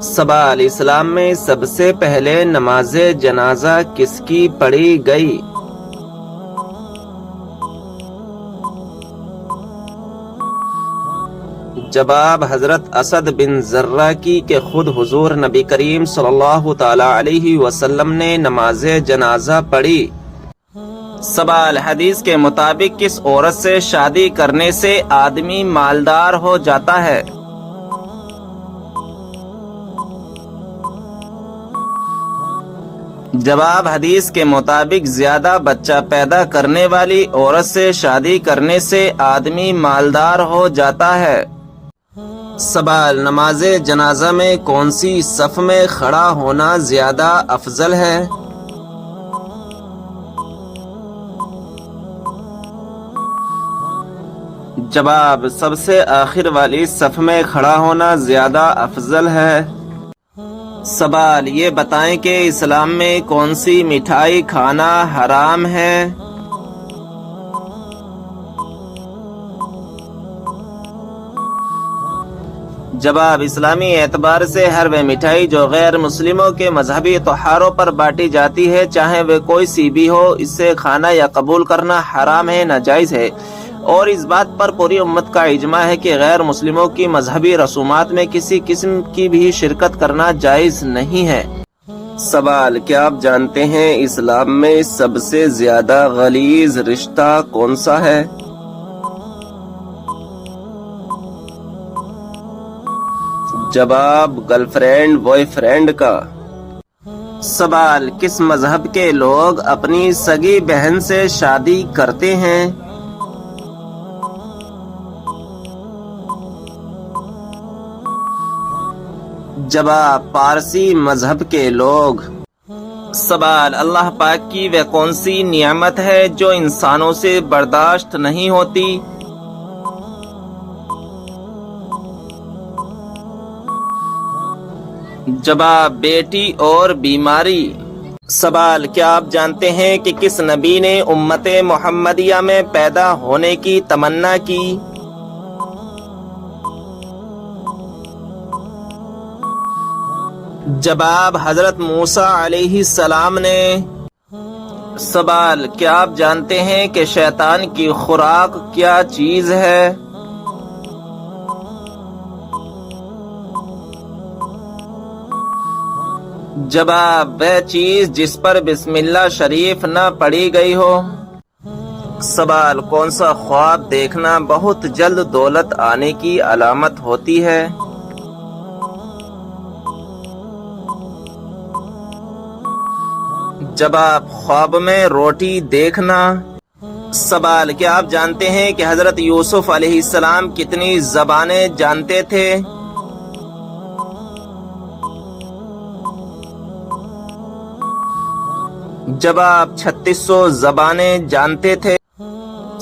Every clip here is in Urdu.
سوال: اسلام میں سب سے پہلے نماز جنازہ کس کی پڑھی گئی؟ جواب: حضرت اسد بن زرہ کی، کہ خود حضور نبی کریم صلی اللہ تعالی علیہ وسلم نے نماز جنازہ پڑھی۔ سوال: حدیث کے مطابق کس عورت سے شادی کرنے سے آدمی مالدار ہو جاتا ہے؟ جواب: حدیث کے مطابق زیادہ بچہ پیدا کرنے والی عورت سے شادی کرنے سے آدمی مالدار ہو جاتا ہے۔ سوال: نماز جنازہ میں کون سی صف میں کھڑا ہونا زیادہ افضل ہے؟ جواب: سب سے آخر والی صف میں کھڑا ہونا زیادہ افضل ہے۔ سوال: یہ بتائیں کہ اسلام میں کون سی مٹھائی کھانا حرام ہے؟ جواب: اسلامی اعتبار سے ہر وہ مٹھائی جو غیر مسلموں کے مذہبی تہواروں پر بانٹی جاتی ہے، چاہے وہ کوئی سی بھی ہو، اس سے کھانا یا قبول کرنا حرام ہے، ناجائز ہے، اور اس بات پر پوری امت کا اجماع ہے کہ غیر مسلموں کی مذہبی رسومات میں کسی قسم کی بھی شرکت کرنا جائز نہیں ہے۔ سوال: کیا آپ جانتے ہیں اسلام میں سب سے زیادہ غلیظ رشتہ کون سا ہے؟ جواب: گرل فرینڈ بوائے فرینڈ کا۔ سوال: کس مذہب کے لوگ اپنی سگی بہن سے شادی کرتے ہیں؟ جواب: پارسی مذہب کے لوگ۔ سوال: اللہ پاک کی وہ کون سی نعمت ہے جو انسانوں سے برداشت نہیں ہوتی؟ جواب: بیٹی اور بیماری۔ سوال: کیا آپ جانتے ہیں کہ کس نبی نے امت محمدیہ میں پیدا ہونے کی تمنا کی؟ جواب: حضرت موسیٰ علیہ السلام نے۔ سوال: کیا آپ جانتے ہیں کہ شیطان کی خوراک کیا چیز ہے؟ جواب: وہ چیز جس پر بسم اللہ شریف نہ پڑھی گئی ہو۔ سوال: کون سا خواب دیکھنا بہت جلد دولت آنے کی علامت ہوتی ہے؟ جواب: خواب میں روٹی دیکھنا۔ سوال: کیا آپ جانتے ہیں کہ حضرت یوسف علیہ السلام کتنی زبانیں جانتے تھے؟ جواب: 3600 زبانیں جانتے تھے۔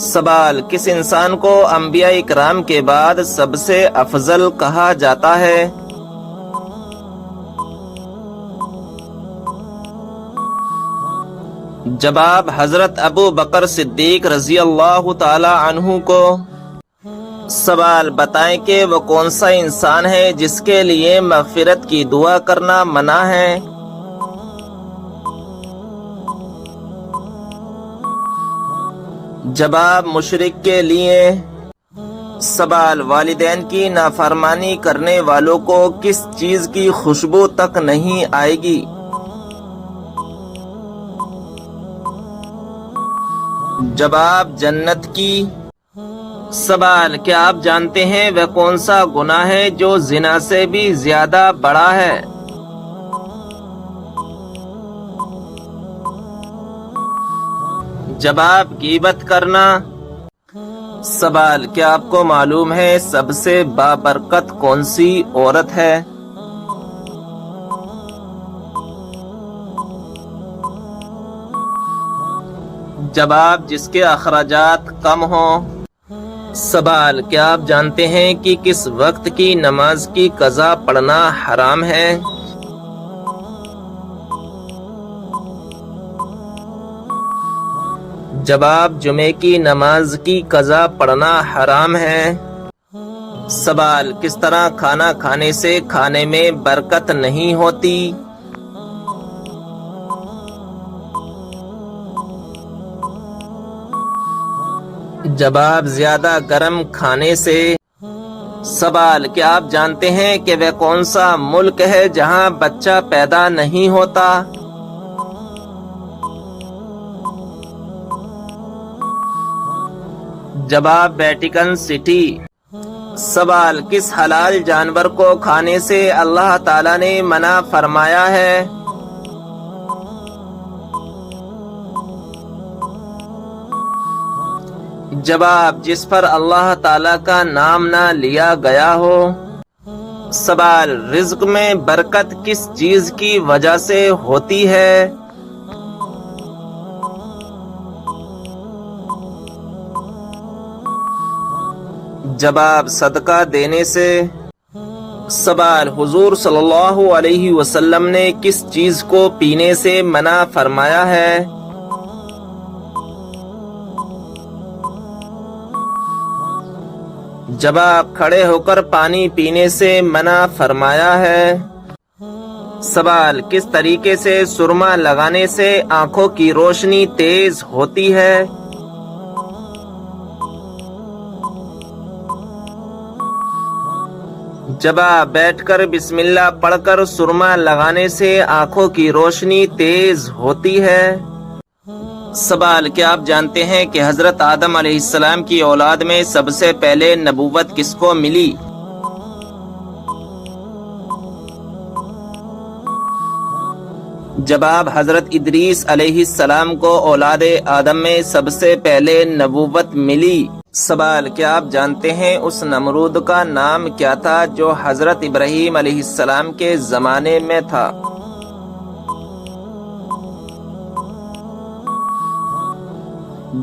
سوال: کس انسان کو انبیاء کرام کے بعد سب سے افضل کہا جاتا ہے؟ جواب: حضرت ابو بکر صدیق رضی اللہ تعالی عنہ کو۔ سوال: بتائیں کہ وہ کون سا انسان ہے جس کے لیے مغفرت کی دعا کرنا منع ہے؟ جواب: مشرک کے لیے۔ سوال: والدین کی نافرمانی کرنے والوں کو کس چیز کی خوشبو تک نہیں آئے گی؟ جواب: جنت کی۔ سوال: کیا آپ جانتے ہیں وہ کون سا گناہ ہے جو زنا سے بھی زیادہ بڑا ہے؟ جواب: غیبت کرنا۔ سوال: کیا آپ کو معلوم ہے سب سے بابرکت کون سی عورت ہے؟ جواب: جس کے اخراجات کم ہوں۔ سوال: کیا آپ جانتے ہیں کہ کس وقت کی نماز کی قضا پڑھنا حرام ہے؟ جواب: جمعے کی نماز کی قضا پڑھنا حرام ہے۔ سوال: کس طرح کھانا کھانے سے کھانے میں برکت نہیں ہوتی؟ جواب: زیادہ گرم کھانے سے۔ سوال: کیا آپ جانتے ہیں کہ وہ کون سا ملک ہے جہاں بچہ پیدا نہیں ہوتا؟ جواب: ویٹیکن سٹی۔ سوال: کس حلال جانور کو کھانے سے اللہ تعالی نے منع فرمایا ہے؟ جواب: جس پر اللہ تعالی کا نام نہ لیا گیا ہو۔ سوال: رزق میں برکت کس چیز کی وجہ سے ہوتی ہے؟ جواب: صدقہ دینے سے۔ سوال: حضور صلی اللہ علیہ وسلم نے کس چیز کو پینے سے منع فرمایا ہے؟ جواب: کھڑے ہو کر پانی پینے سے منع فرمایا ہے۔ سوال: کس طریقے سے سرما لگانے سے آنکھوں کی روشنی تیز ہوتی ہے؟ جواب: بیٹھ کر بسم اللہ پڑھ کر سرما لگانے سے آنکھوں کی روشنی تیز ہوتی ہے۔ سوال: کیا آپ جانتے ہیں کہ حضرت آدم علیہ السلام کی اولاد میں سب سے پہلے نبوت کس کو ملی؟ جواب: حضرت ادریس علیہ السلام کو اولاد آدم میں سب سے پہلے نبوت ملی۔ سوال: کیا آپ جانتے ہیں اس نمرود کا نام کیا تھا جو حضرت ابراہیم علیہ السلام کے زمانے میں تھا؟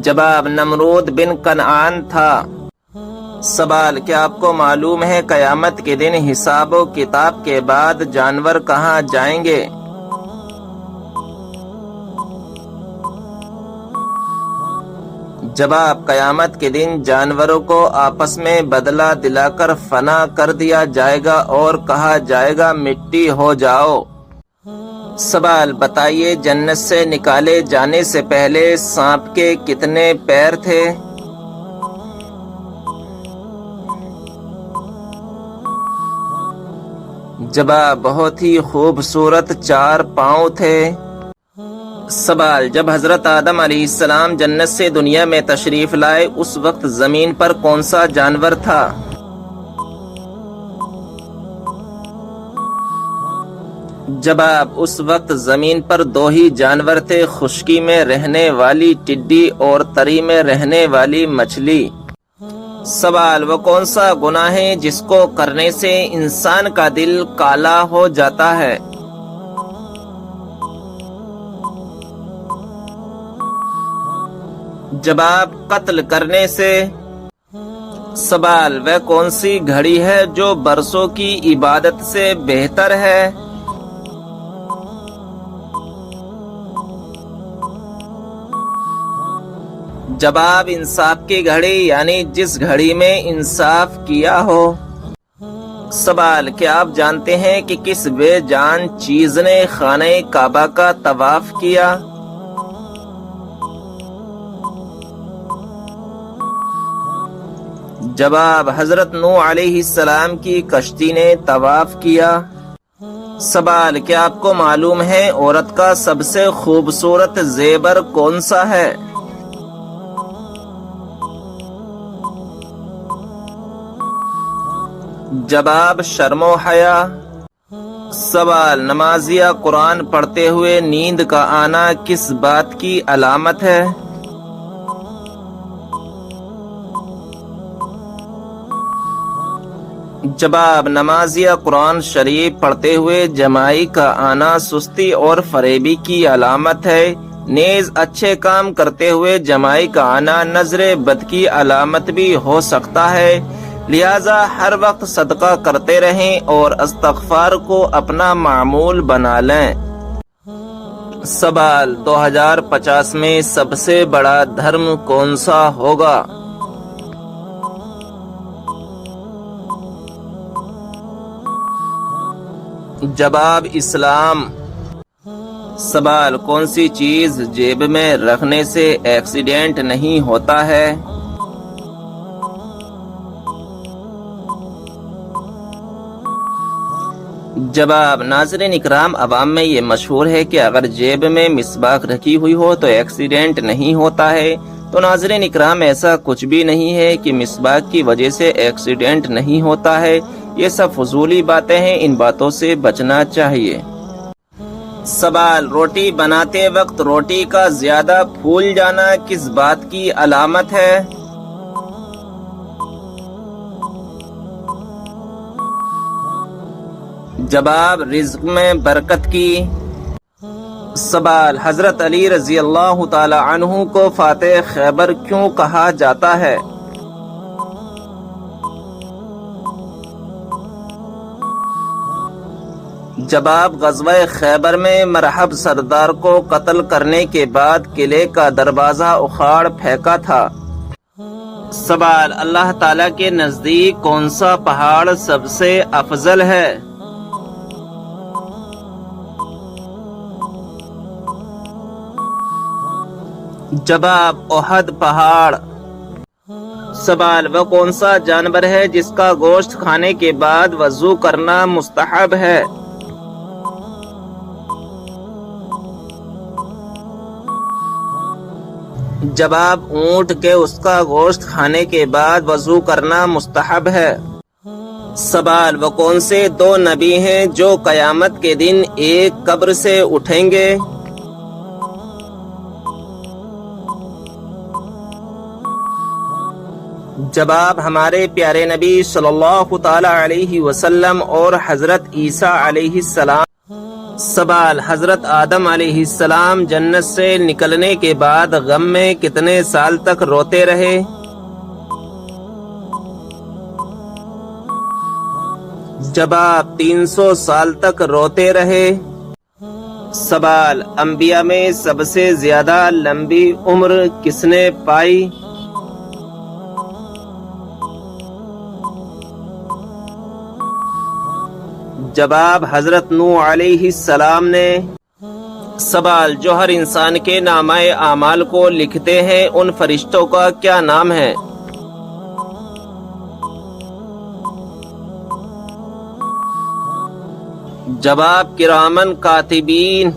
جواب: نمرود بن کنعان تھا۔ سوال: کیا آپ کو معلوم ہے قیامت کے دن حساب و کتاب کے بعد جانور کہاں جائیں گے؟ جواب: قیامت کے دن جانوروں کو آپس میں بدلہ دلا کر فنا کر دیا جائے گا اور کہا جائے گا مٹی ہو جاؤ۔ سوال: بتائیے جنت سے نکالے جانے سے پہلے سانپ کے کتنے پیر تھے؟ جواب: بہت ہی خوبصورت 4 پاؤں تھے۔ سوال: جب حضرت آدم علیہ السلام جنت سے دنیا میں تشریف لائے اس وقت زمین پر کون سا جانور تھا؟ جواب: اس وقت زمین پر 2 ہی جانور تھے، خشکی میں رہنے والی ٹڈی اور تری میں رہنے والی مچھلی۔ سوال: وہ کون سا گناہ ہے جس کو کرنے سے انسان کا دل کالا ہو جاتا ہے؟ جواب: قتل کرنے سے۔ سوال: وہ کون سی گھڑی ہے جو برسوں کی عبادت سے بہتر ہے؟ جواب: انصاف کی گھڑی، یعنی جس گھڑی میں انصاف کیا ہو۔ سوال: کیا آپ جانتے ہیں کہ کس بے جان چیز نے خانہ کعبہ کا طواف کیا؟ جواب: حضرت نوح علیہ السلام کی کشتی نے طواف کیا۔ سوال: کیا آپ کو معلوم ہے عورت کا سب سے خوبصورت زیور کون سا ہے؟ جواب: شرم و حیا۔ سوال: نمازیہ قرآن پڑھتے ہوئے نیند کا آنا کس بات کی علامت ہے؟ جواب: نمازیہ قرآن شریف پڑھتے ہوئے جمائی کا آنا سستی اور فریبی کی علامت ہے، نیز اچھے کام کرتے ہوئے جمائی کا آنا نظر بد کی علامت بھی ہو سکتا ہے، لہذا ہر وقت صدقہ کرتے رہیں اور استغفار کو اپنا معمول بنا لیں۔ سوال: 2050 میں سب سے بڑا دھرم کون سا ہوگا؟ جواب اسلام۔ سوال کون سی چیز جیب میں رکھنے سے ایکسیڈنٹ نہیں ہوتا ہے؟ جواب ناظرین اکرام، عوام میں یہ مشہور ہے کہ اگر جیب میں مسواک رکھی ہوئی ہو تو ایکسیڈنٹ نہیں ہوتا ہے۔ تو ناظرین اکرام، ایسا کچھ بھی نہیں ہے کہ مسواک کی وجہ سے ایکسیڈنٹ نہیں ہوتا ہے۔ یہ سب فضولی باتیں ہیں، ان باتوں سے بچنا چاہیے۔ سوال روٹی بناتے وقت روٹی کا زیادہ پھول جانا کس بات کی علامت ہے؟ جواب رزق میں برکت کی۔ سوال حضرت علی رضی اللہ تعالی عنہ کو فاتح خیبر کیوں کہا جاتا ہے؟ جواب غزوہ خیبر میں مرحب سردار کو قتل کرنے کے بعد قلعے کا دروازہ اکھاڑ پھینکا تھا۔ سوال اللہ تعالیٰ کے نزدیک کون سا پہاڑ سب سے افضل ہے؟ جواب احد پہاڑ۔ سوال وہ کون سا جانور ہے جس کا گوشت کھانے کے بعد وضو کرنا مستحب ہے؟ جواب اونٹ کے اس کا گوشت کھانے کے بعد وضو کرنا مستحب ہے۔ سوال وہ کون سے دو نبی ہیں جو قیامت کے دن ایک قبر سے اٹھیں گے؟ جواب ہمارے پیارے نبی صلی اللہ تعالی علیہ وسلم اور حضرت عیسیٰ علیہ السلام۔ سوال حضرت آدم علیہ السلام جنت سے نکلنے کے بعد غم میں کتنے سال تک روتے رہے؟ جواب 300 سال تک روتے رہے۔ سوال انبیاء میں سب سے زیادہ لمبی عمر کس نے پائی؟ جواب حضرت نوح علیہ السلام نے۔ سوال جو ہر انسان کے نامہ اعمال کو لکھتے ہیں ان فرشتوں کا کیا نام ہے؟ جواب کرامن کاتبین۔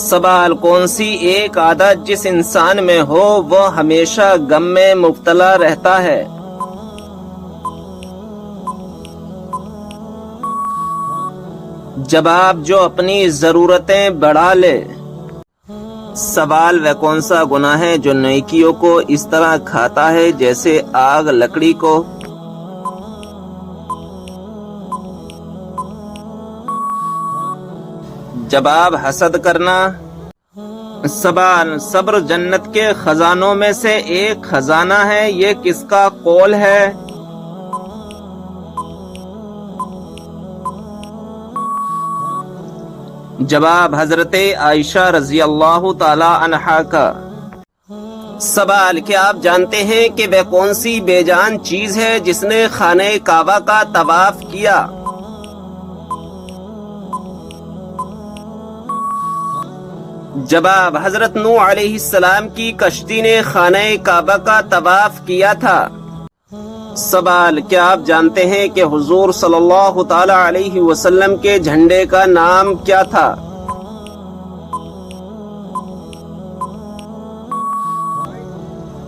سوال کون سی ایک عادت جس انسان میں ہو وہ ہمیشہ غم میں مبتلا رہتا ہے؟ جواب جو اپنی ضرورتیں بڑھا لے۔ سوال وہ کون سا گناہ ہے جو نیکیوں کو اس طرح کھاتا ہے جیسے آگ لکڑی کو؟ جواب حسد کرنا۔ سوال صبر جنت کے خزانوں میں سے ایک خزانہ ہے، یہ کس کا قول ہے؟ جواب حضرت عائشہ رضی اللہ تعالی عنہا کا۔ سوال کیا آپ جانتے ہیں کہ وہ کون سی بے جان چیز ہے جس نے خانہ کعبہ کا طواف کیا؟ جواب حضرت نوح علیہ السلام کی کشتی نے خانہ کعبہ کا طواف کیا تھا۔ سوال کیا آپ جانتے ہیں کہ حضور صلی اللہ تعالی علیہ وسلم کے جھنڈے کا نام کیا تھا؟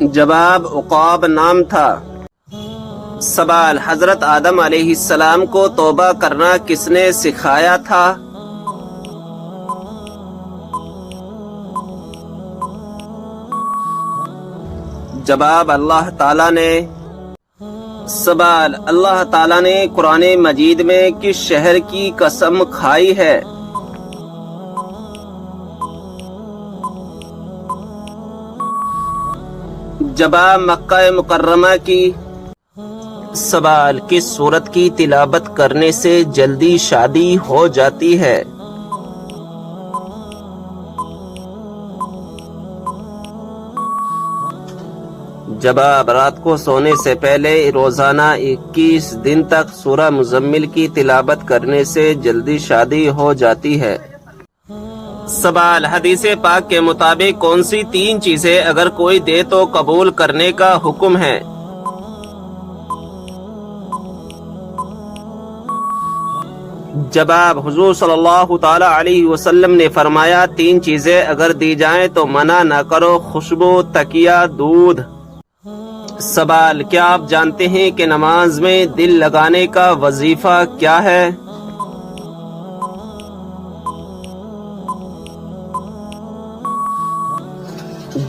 جواب عقاب نام تھا۔ سوال حضرت آدم علیہ السلام کو توبہ کرنا کس نے سکھایا تھا؟ جواب اللہ تعالیٰ نے۔ سوال اللہ تعالیٰ نے قرآن مجید میں کس شہر کی قسم کھائی ہے؟ جواب مکہ مکرمہ کی۔ سوال کس سورت کی تلاوت کرنے سے جلدی شادی ہو جاتی ہے؟ جواب رات کو سونے سے پہلے روزانہ 21 دن تک سورہ مزمل کی تلاوت کرنے سے جلدی شادی ہو جاتی ہے۔ سوال، حدیث پاک کے مطابق کون سی 3 چیزیں اگر کوئی دے تو قبول کرنے کا حکم ہے؟ جواب، حضور صلی اللہ تعالی علیہ وسلم نے فرمایا 3 چیزیں اگر دی جائیں تو منع نہ کرو، خوشبو، تکیہ، دودھ۔ سوال، کیا آپ جانتے ہیں کہ نماز میں دل لگانے کا وظیفہ کیا ہے؟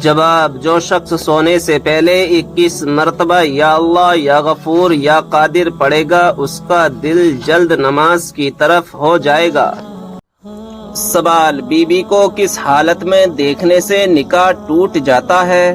جواب، جو شخص سونے سے پہلے 21 مرتبہ یا اللہ یا غفور یا قادر پڑھے گا اس کا دل جلد نماز کی طرف ہو جائے گا۔ سوال، بیوی کو کس حالت میں دیکھنے سے نکاح ٹوٹ جاتا ہے؟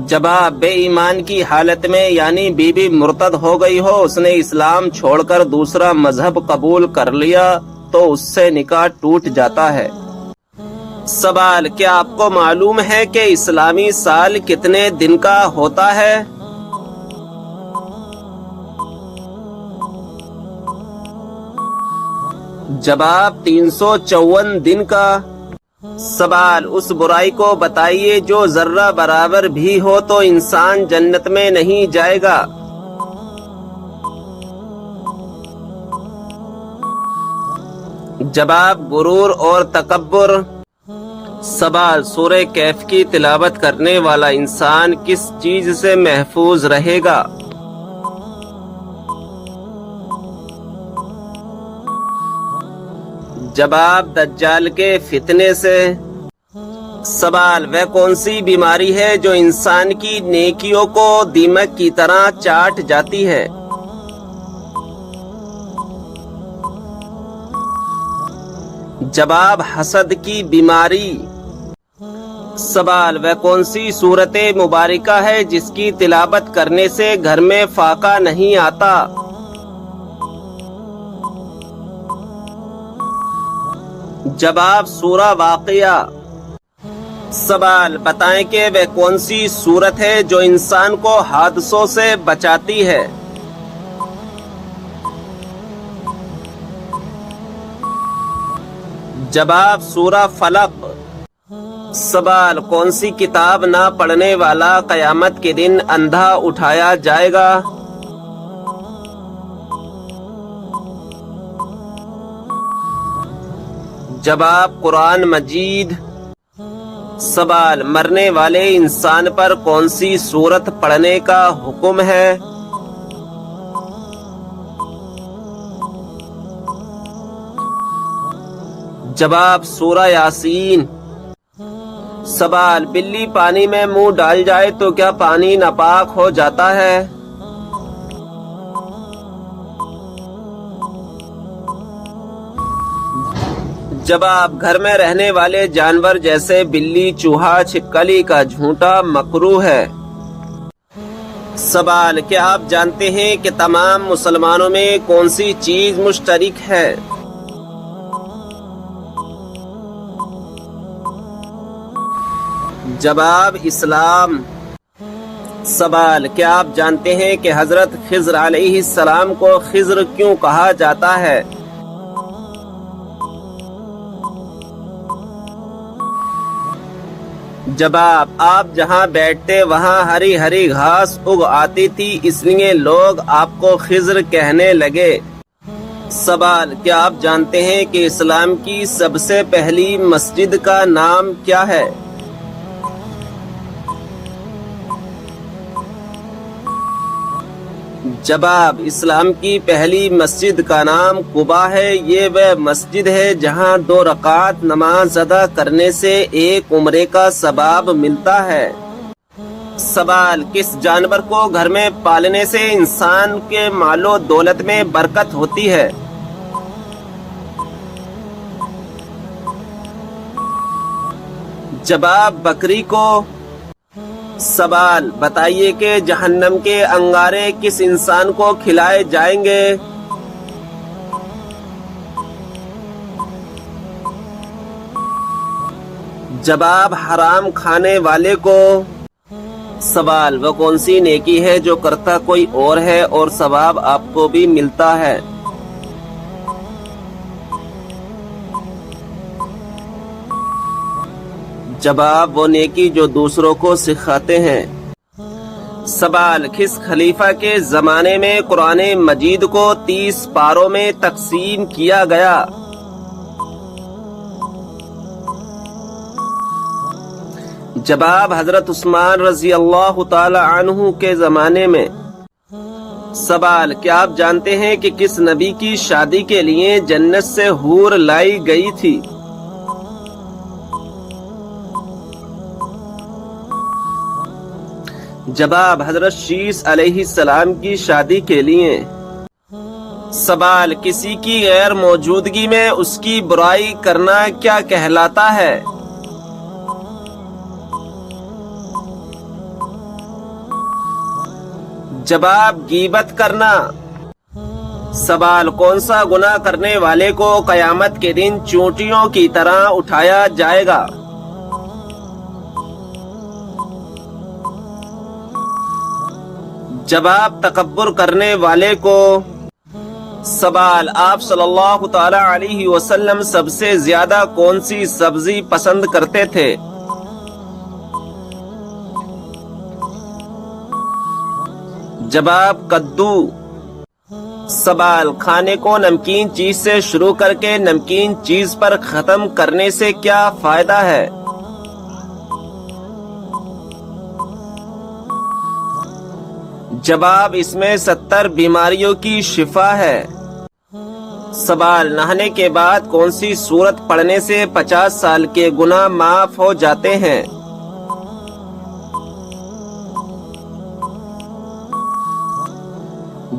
جواب، بے ایمان کی حالت میں، یعنی بیوی مرتد ہو گئی ہو، اس نے اسلام چھوڑ کر دوسرا مذہب قبول کر لیا تو اس سے نکاح ٹوٹ جاتا ہے۔ سوال، کیا آپ کو معلوم ہے کہ اسلامی سال کتنے دن کا ہوتا ہے؟ جواب، 354 دن کا۔ سوال، اس برائی کو بتائیے جو ذرہ برابر بھی ہو تو انسان جنت میں نہیں جائے گا۔ جواب، غرور اور تکبر۔ سوال، سورہ کہف کی تلاوت کرنے والا انسان کس چیز سے محفوظ رہے گا؟ جواب، دجال کے فتنے سے۔ سوال، وہ کون سی بیماری ہے جو انسان کی نیکیوں کو دیمک کی طرح چاٹ جاتی ہے؟ جواب، حسد کی بیماری۔ سوال، وہ کون سی سورت مبارکہ ہے جس کی تلاوت کرنے سے گھر میں فاقہ نہیں آتا؟ جواب، سورہ واقعہ۔ سوال، بتائیں کہ وہ کون سی سورت ہے جو انسان کو حادثوں سے بچاتی ہے؟ جواب، سورہ فلق۔ سوال، کون سی کتاب نہ پڑھنے والا قیامت کے دن اندھا اٹھایا جائے گا؟ جواب، قرآن مجید۔ سوال، مرنے والے انسان پر کون سی سورت پڑھنے کا حکم ہے؟ جواب، سورہ یاسین۔ سوال، بلی پانی میں منہ ڈال جائے تو کیا پانی ناپاک ہو جاتا ہے؟ جواب، گھر میں رہنے والے جانور جیسے بلی، چوہا، چھپکلی کا جھونٹا مکروہ ہے۔ سوال، کیا آپ جانتے ہیں کہ تمام مسلمانوں میں کون سی چیز مشترک ہے؟ جواب، اسلام۔ سوال، کیا آپ جانتے ہیں کہ حضرت خضر علیہ السلام کو خضر کیوں کہا جاتا ہے؟ جواب، آپ جہاں بیٹھتے وہاں ہری ہری گھاس اگ آتی تھی اس لیے لوگ آپ کو خضر کہنے لگے۔ سوال، کیا آپ جانتے ہیں کہ اسلام کی سب سے پہلی مسجد کا نام کیا ہے؟ جواب، اسلام کی پہلی مسجد کا نام قباء ہے۔ یہ وہ مسجد ہے جہاں 2 رکعت نماز ادا کرنے سے 1 عمرے کا ثواب ملتا ہے۔ سوال، کس جانور کو گھر میں پالنے سے انسان کے مال و دولت میں برکت ہوتی ہے؟ جواب، بکری کو۔ سوال، بتائیے کہ جہنم کے انگارے کس انسان کو کھلائے جائیں گے؟ جب آپ حرام کھانے والے کو سوال وہ کون سی نیکی ہے جو کرتا کوئی اور ہے اور ثواب آپ کو بھی ملتا ہے؟ جواب وہ نیکی جو دوسروں کو سکھاتے ہیں۔ سوال کس خلیفہ کے زمانے میں قرآن مجید کو 30 پاروں میں تقسیم کیا گیا؟ جواب حضرت عثمان رضی اللہ تعالی عنہ کے زمانے میں۔ سوال کیا آپ جانتے ہیں کہ کس نبی کی شادی کے لیے جنت سے حور لائی گئی تھی؟ جواب حضرت شیس علیہ السلام کی شادی کے لیے۔ سوال کسی کی غیر موجودگی میں اس کی برائی کرنا کیا کہلاتا ہے؟ جواب غیبت کرنا۔ سوال کون سا گناہ کرنے والے کو قیامت کے دن چونٹیوں کی طرح اٹھایا جائے گا؟ جواب تکبر کرنے والے کو۔ سوال آپ صلی اللہ تعالی علیہ وسلم سب سے زیادہ کون سی سبزی پسند کرتے تھے؟ جواب کدو۔ سوال کھانے کو نمکین چیز سے شروع کر کے نمکین چیز پر ختم کرنے سے کیا فائدہ ہے؟ جواب اس میں 70 بیماریوں کی شفا ہے۔ سوال نہانے کے بعد کون سی سورت پڑھنے سے 50 سال کے گناہ معاف ہو جاتے ہیں؟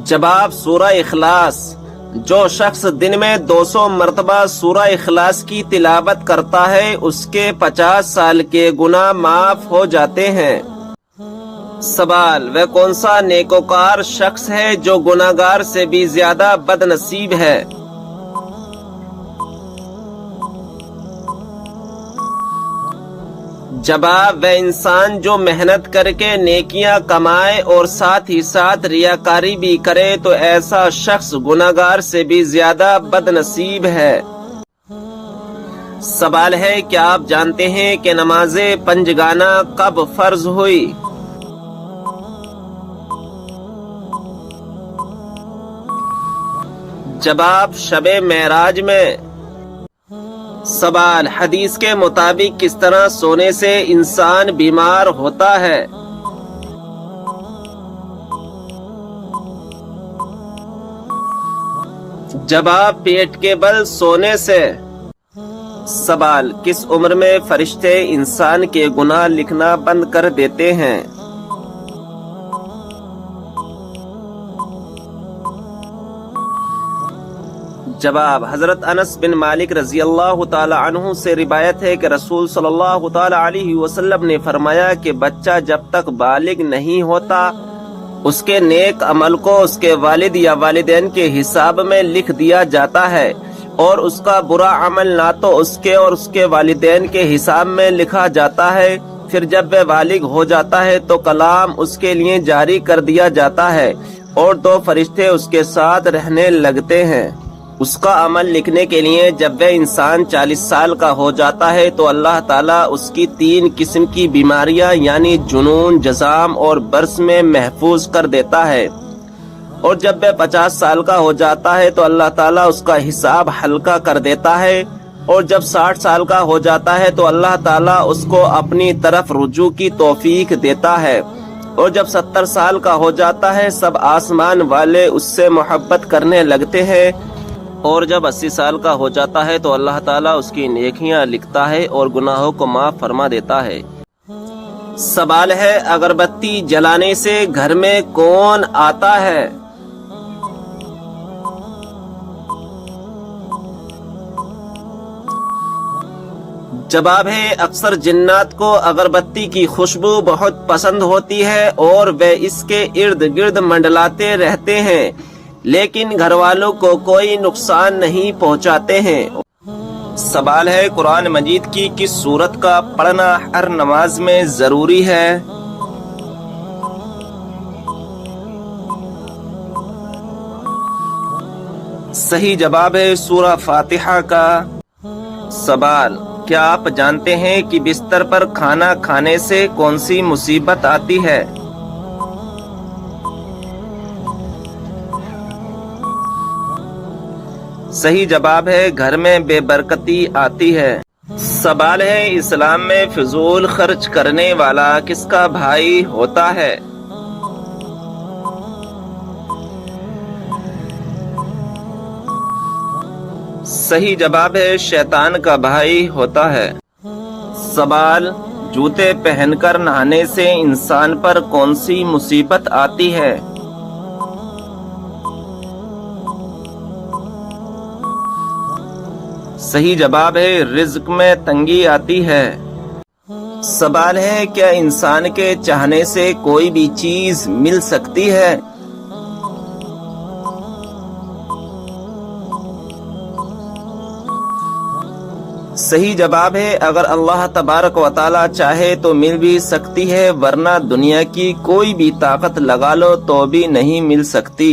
جواب سورہ اخلاص۔ جو شخص دن میں 200 مرتبہ سورہ اخلاص کی تلاوت کرتا ہے اس کے 50 سال کے گناہ معاف ہو جاتے ہیں۔ سوال وہ کون سا نیکوکار شخص ہے جو گناہگار سے بھی زیادہ بد نصیب ہے؟ جواب وہ انسان جو محنت کر کے نیکیاں کمائے اور ساتھ ہی ساتھ ریاکاری بھی کرے تو ایسا شخص گناہگار سے بھی زیادہ بد نصیب ہے۔ سوال ہے کیا آپ جانتے ہیں کہ نماز پنجگانہ کب فرض ہوئی؟ جواب شب معراج میں۔ سوال حدیث کے مطابق کس طرح سونے سے انسان بیمار ہوتا ہے؟ جواب پیٹ کے بل سونے سے۔ سوال کس عمر میں فرشتے انسان کے گناہ لکھنا بند کر دیتے ہیں؟ جواب حضرت انس بن مالک رضی اللہ تعالی عنہ سے روایت ہے کہ رسول صلی اللہ تعالی علیہ وسلم نے فرمایا کہ بچہ جب تک بالغ نہیں ہوتا اس کے نیک عمل کو اس کے والد یا والدین کے حساب میں لکھ دیا جاتا ہے اور اس کا برا عمل نہ تو اس کے اور اس کے والدین کے حساب میں لکھا جاتا ہے۔ پھر جب وہ بالغ ہو جاتا ہے تو کلام اس کے لیے جاری کر دیا جاتا ہے اور 2 فرشتے اس کے ساتھ رہنے لگتے ہیں اس کا عمل لکھنے کے لیے۔ جب وہ انسان 40 سال کا ہو جاتا ہے تو اللہ تعالیٰ اس کی 3 قسم کی بیماریاں یعنی جنون، جزام اور برس میں محفوظ کر دیتا ہے، اور جب وہ 50 سال کا ہو جاتا ہے تو اللہ تعالیٰ اس کا حساب ہلکا کر دیتا ہے، اور جب 60 سال کا ہو جاتا ہے تو اللہ تعالیٰ اس کو اپنی طرف رجوع کی توفیق دیتا ہے، اور جب 70 سال کا ہو جاتا ہے سب آسمان والے اس سے محبت کرنے لگتے ہیں، اور جب 80 سال کا ہو جاتا ہے تو اللہ تعالیٰ اس کی نیکیاں لکھتا ہے اور گناہوں کو معاف فرما دیتا ہے۔ سوال ہے اگربتی جلانے سے گھر میں کون آتا ہے؟ جواب ہے اکثر جنات کو اگربتی کی خوشبو بہت پسند ہوتی ہے اور وہ اس کے ارد گرد منڈلاتے رہتے ہیں، لیکن گھر والوں کو کوئی نقصان نہیں پہنچاتے ہیں، سوال ہے قرآن مجید کی کس سورت کا پڑھنا ہر نماز میں ضروری ہے؟ صحیح جواب ہے سورہ فاتحہ کا۔ سوال، کیا آپ جانتے ہیں کہ بستر پر کھانا کھانے سے کون سی مصیبت آتی ہے؟ صحیح جواب ہے گھر میں بے برکتی آتی ہے۔ سوال ہے اسلام میں فضول خرچ کرنے والا کس کا بھائی ہوتا ہے؟ صحیح جواب ہے شیطان کا بھائی ہوتا ہے۔ سوال، جوتے پہن کر نہانے سے انسان پر کون سی مصیبت آتی ہے؟ صحیح جواب ہے رزق میں تنگی آتی ہے۔ سوال ہے کیا انسان کے چاہنے سے کوئی بھی چیز مل سکتی ہے؟ صحیح جواب ہے اگر اللہ تبارک و تعالی چاہے تو مل بھی سکتی ہے، ورنہ دنیا کی کوئی بھی طاقت لگا لو تو بھی نہیں مل سکتی۔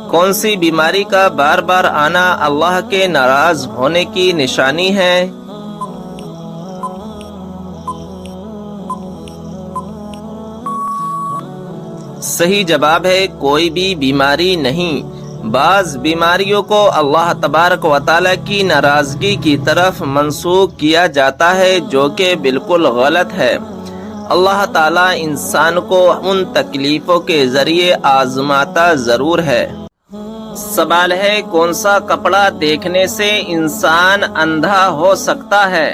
کون سی بیماری کا بار بار آنا اللہ کے ناراض ہونے کی نشانی ہے؟ صحیح جواب ہے کوئی بھی بیماری نہیں۔ بعض بیماریوں کو اللہ تبارک و تعالی کی ناراضگی کی طرف منسوخ کیا جاتا ہے، جو کہ بالکل غلط ہے۔ اللہ تعالی انسان کو ان تکلیفوں کے ذریعے آزماتا ضرور ہے۔ سوال ہے کون سا کپڑا دیکھنے سے انسان اندھا ہو سکتا ہے؟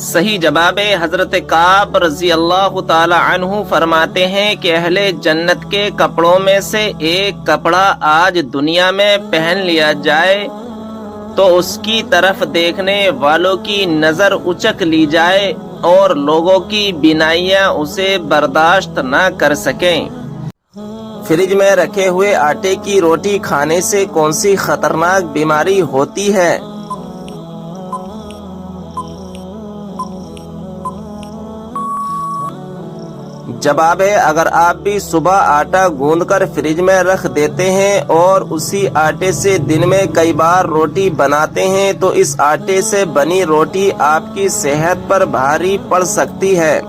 صحیح جواب ہے حضرت کعب رضی اللہ تعالی عنہ فرماتے ہیں کہ اہل جنت کے کپڑوں میں سے ایک کپڑا آج دنیا میں پہن لیا جائے تو اس کی طرف دیکھنے والوں کی نظر اچک لی جائے اور لوگوں کی بینائیاں اسے برداشت نہ کر سکیں۔ فریج میں رکھے ہوئے آٹے کی روٹی کھانے سے کون سی خطرناک بیماری ہوتی ہے؟ جواب ہے اگر آپ بھی صبح آٹا گوندھ کر فریج میں رکھ دیتے ہیں اور اسی آٹے سے دن میں کئی بار روٹی بناتے ہیں تو اس آٹے سے بنی روٹی آپ کی صحت پر بھاری پڑ سکتی ہے۔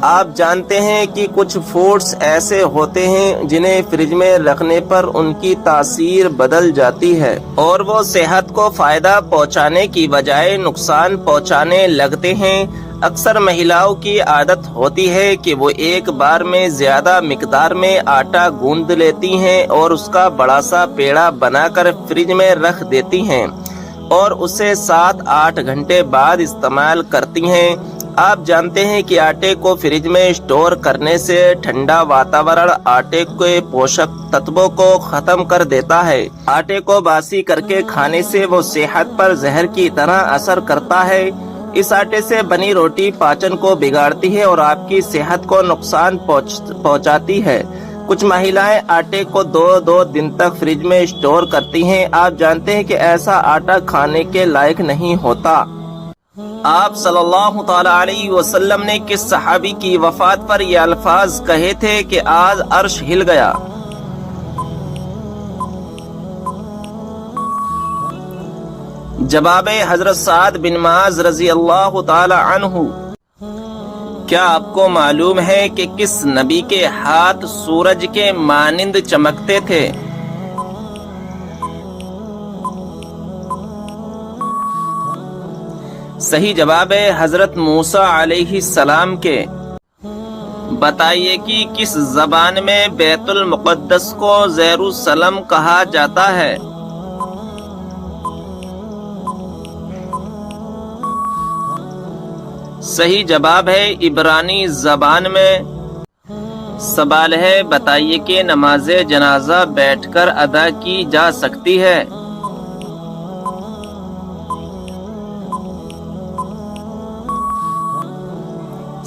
آپ جانتے ہیں کہ کچھ فوڈز ایسے ہوتے ہیں جنہیں فریج میں رکھنے پر ان کی تاثیر بدل جاتی ہے اور وہ صحت کو فائدہ پہنچانے کی بجائے نقصان پہنچانے لگتے ہیں۔ اکثر مہیلاؤں کی عادت ہوتی ہے کہ وہ ایک بار میں زیادہ مقدار میں آٹا گوندھ لیتی ہیں اور اس کا بڑا سا پیڑا بنا کر فریج میں رکھ دیتی ہیں اور اسے 7-8 گھنٹے بعد استعمال کرتی ہیں۔ آپ جانتے ہیں کہ آٹے کو فریج میں اسٹور کرنے سے ٹھنڈا واتاورن آٹے کے پوشک تتووں کو ختم کر دیتا ہے۔ آٹے کو باسی کر کے کھانے سے وہ صحت پر زہر کی طرح اثر کرتا ہے۔ اس آٹے سے بنی روٹی پاچن کو بگاڑتی ہے اور آپ کی صحت کو نقصان پہنچاتی ہے۔ کچھ مہیلائیں آٹے کو 2 دن تک فریج میں اسٹور کرتی ہیں۔ آپ جانتے ہیں کہ ایسا آٹا کھانے کے لائق نہیں ہوتا۔ آپ صلی اللہ تعالی علیہ وسلم نے کس صحابی کی وفات پر یہ الفاظ کہے تھے کہ آج عرش ہل گیا؟ جواب حضرت سعد بن معاذ رضی اللہ تعالی عنہ۔ کیا آپ کو معلوم ہے کہ کس نبی کے ہاتھ سورج کے مانند چمکتے تھے؟ صحیح جواب ہے حضرت موسیٰ علیہ السلام کے۔ بتائیے کہ کس زبان میں بیت المقدس کو یروشلم کہا جاتا ہے؟ صحیح جواب ہے عبرانی زبان میں۔ سوال ہے بتائیے کہ نماز جنازہ بیٹھ کر ادا کی جا سکتی ہے؟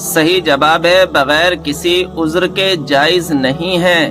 صحیح جواب ہے بغیر کسی عذر کے جائز نہیں ہے۔